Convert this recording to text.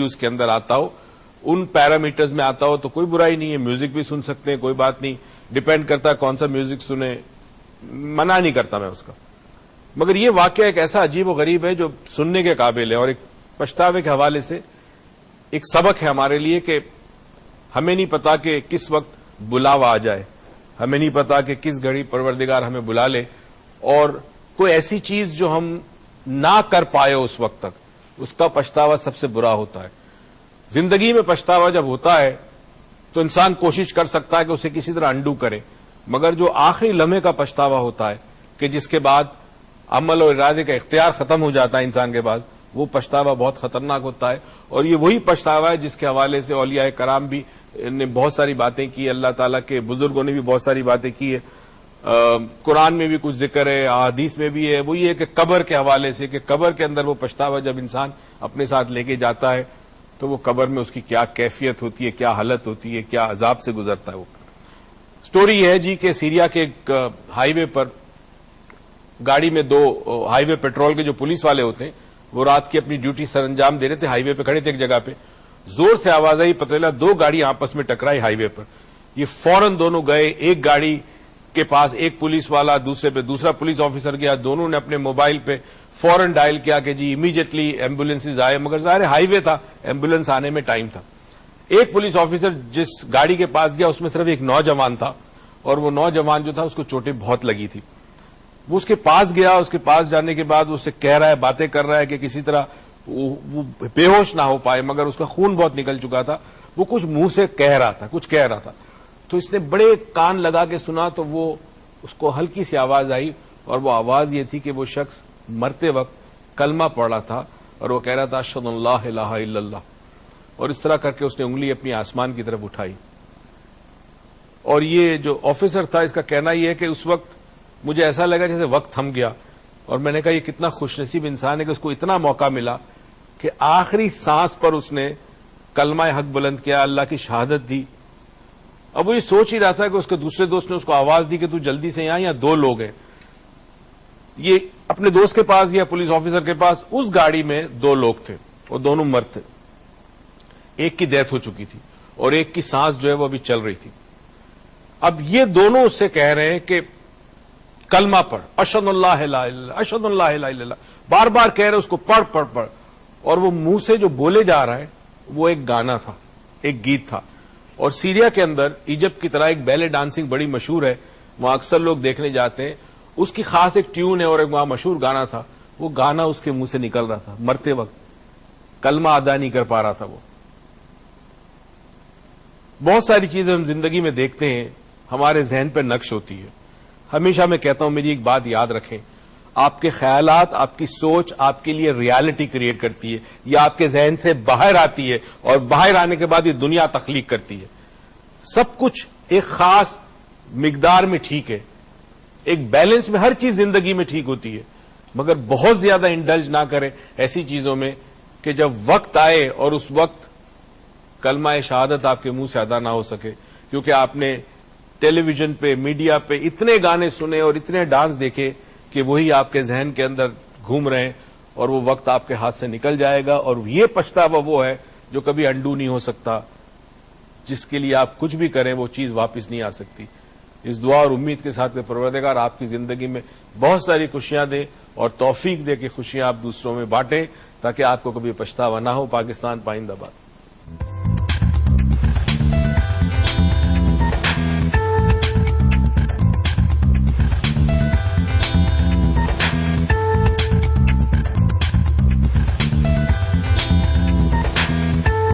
Values کے اندر آتا ہو، ان parameters میں آتا ہو تو کوئی برائی نہیں ہے، میوزک بھی سن سکتے ہیں، کوئی بات نہیں، ڈیپینڈ کرتا ہے کون سا میوزک سنیں، منع نہیں کرتا میں اس کا. مگر یہ واقعہ ایک ایسا عجیب و غریب ہے جو سننے کے قابل ہے، اور ایک پچھتاوے کے حوالے سے ایک سبق ہے ہمارے لیے کہ ہمیں نہیں پتا کہ کس وقت بلاوا آ جائے، ہمیں نہیں پتا کہ کس گھڑی پروردگار ہمیں بلا لے، اور کوئی ایسی چیز جو ہم نہ کر پائے اس وقت تک، اس کا پچھتاوا سب سے برا ہوتا ہے. زندگی میں پچھتاوا جب ہوتا ہے تو انسان کوشش کر سکتا ہے کہ اسے کسی طرح انڈو کرے، مگر جو آخری لمحے کا پچھتاوا ہوتا ہے کہ جس کے بعد عمل اور ارادے کا اختیار ختم ہو جاتا ہے انسان کے پاس، وہ پچھتاوا بہت خطرناک ہوتا ہے. اور یہ وہی پچھتاوا ہے جس کے حوالے سے اولیاء کرام بھی نے بہت ساری باتیں کی، اللہ تعالیٰ کے بزرگوں نے بھی بہت ساری باتیں کی ہے، قرآن میں بھی کچھ ذکر ہے، احادیث میں بھی ہے. وہ یہ کہ قبر کے حوالے سے، کہ قبر کے اندر وہ پچھتاوا جب انسان اپنے ساتھ لے کے جاتا ہے تو وہ قبر میں اس کی کیا کیفیت ہوتی ہے، کیا حالت ہوتی ہے، کیا عذاب سے گزرتا ہے. وہ سٹوری یہ ہے جی کہ سیریا کے ایک ہائی وے پر گاڑی میں دو ہائی وے پیٹرول کے جو پولیس والے ہوتے ہیں وہ رات کی اپنی ڈیوٹی سر انجام دے رہے تھے، ہائی وے پہ کھڑے تھے ایک جگہ پہ، زور سے آواز آئی، پتہ چلا دو گاڑی آپس میں ٹکرائی ہائی وے پر. یہ فوراً دونوں گئے، ایک گاڑی کے پاس ایک پولیس والا، دوسرے پہ دوسرا پولیس آفیسر گیا، دونوں نے اپنے موبائل پہ فوراً ڈائل کیا کہ جی امیڈیٹلی ایمبولینسز آئے، مگر ظاہر ہائی وے تھا، ایمبولینس آنے میں ٹائم تھا. ایک پولیس آفیسر جس گاڑی کے پاس گیا اس میں صرف ایک نوجوان تھا، اور وہ نوجوان جو تھا اس کو چوٹیں بہت لگی تھی. وہ اس کے پاس گیا، اس کے پاس جانے کے بعد اسے کہہ رہا ہے، باتیں کر رہا ہے کہ کسی طرح وہ بے ہوش نہ ہو پائے، مگر اس کا خون بہت نکل چکا تھا. وہ کچھ منہ سے کہہ رہا تھا. تو اس نے بڑے کان لگا کے سنا تو وہ اس کو ہلکی سی آواز آئی، اور وہ آواز یہ تھی کہ وہ شخص مرتے وقت کلمہ پڑھ رہا تھا، اور وہ کہہ رہا تھا اشہد ان لا الہ الا اللہ. اور اس طرح کر کے اس نے انگلی اپنی آسمان کی طرف اٹھائی. اور یہ جو آفیسر تھا اس کا کہنا یہ ہے کہ اس وقت مجھے ایسا لگا جیسے وقت تھم گیا، اور میں نے کہا یہ کتنا خوش نصیب انسان ہے کہ اس کو اتنا موقع ملا کہ آخری سانس پر اس نے کلمہ حق بلند کیا، اللہ کی شہادت دی. اب وہ یہ سوچ ہی رہا تھا کہ اس کے دوسرے دوست نے اس کو آواز دی کہ تو جلدی سے یہاں دو لوگ ہیں. یہ اپنے دوست کے پاس گیا، پولیس آفیسر کے پاس. اس گاڑی میں دو لوگ تھے، وہ دونوں مرد تھے. ایک کی ڈیتھ ہو چکی تھی اور ایک کی سانس جو ہے وہ ابھی چل رہی تھی. اب یہ دونوں اس سے کہہ رہے ہیں کہ کلمہ پڑھ، اشہد ان لا الہ الا اللہ، اشہد ان لا الہ الا اللہ، بار بار کہہ رہے اس کو پڑھ. اور وہ منہ سے جو بولے جا رہا ہے وہ ایک گانا تھا، ایک گیت تھا. اور سیریا کے اندر ایجپٹ کی طرح ایک بیلے ڈانسنگ بڑی مشہور ہے، وہاں اکثر لوگ دیکھنے جاتے ہیں. اس کی خاص ایک ٹیون ہے اور ایک وہاں مشہور گانا تھا. وہ گانا اس کے منہ سے نکل رہا تھا مرتے وقت، کلمہ ادا نہیں کر پا رہا تھا. وہ بہت ساری چیزیں ہم زندگی میں دیکھتے ہیں، ہمارے ذہن پہ نقش ہوتی ہے. ہمیشہ میں کہتا ہوں میری ایک بات یاد رکھیں، آپ کے خیالات، آپ کی سوچ آپ کے لیے ریالٹی کریٹ کرتی ہے، یہ آپ کے ذہن سے باہر آتی ہے، اور باہر آنے کے بعد یہ دنیا تخلیق کرتی ہے. سب کچھ ایک خاص مقدار میں ٹھیک ہے، ایک بیلنس میں ہر چیز زندگی میں ٹھیک ہوتی ہے، مگر بہت زیادہ انڈلج نہ کریں ایسی چیزوں میں کہ جب وقت آئے اور اس وقت کلمہ شہادت آپ کے منہ سے ادا نہ ہو سکے، کیونکہ آپ نے ٹیلی ویژن پہ، میڈیا پہ اتنے گانے سنے اور اتنے ڈانس دیکھے کہ وہی آپ کے ذہن کے اندر گھوم رہے ہیں، اور وہ وقت آپ کے ہاتھ سے نکل جائے گا. اور یہ پچھتاوا وہ ہے جو کبھی انڈو نہیں ہو سکتا، جس کے لیے آپ کچھ بھی کریں وہ چیز واپس نہیں آ سکتی. اس دعا اور امید کے ساتھ کہ پروردگار آپ کی زندگی میں بہت ساری خوشیاں دے اور توفیق دے کہ خوشیاں آپ دوسروں میں بانٹیں، تاکہ آپ کو کبھی پچھتاوا نہ ہو. پاکستان پائندہ باد.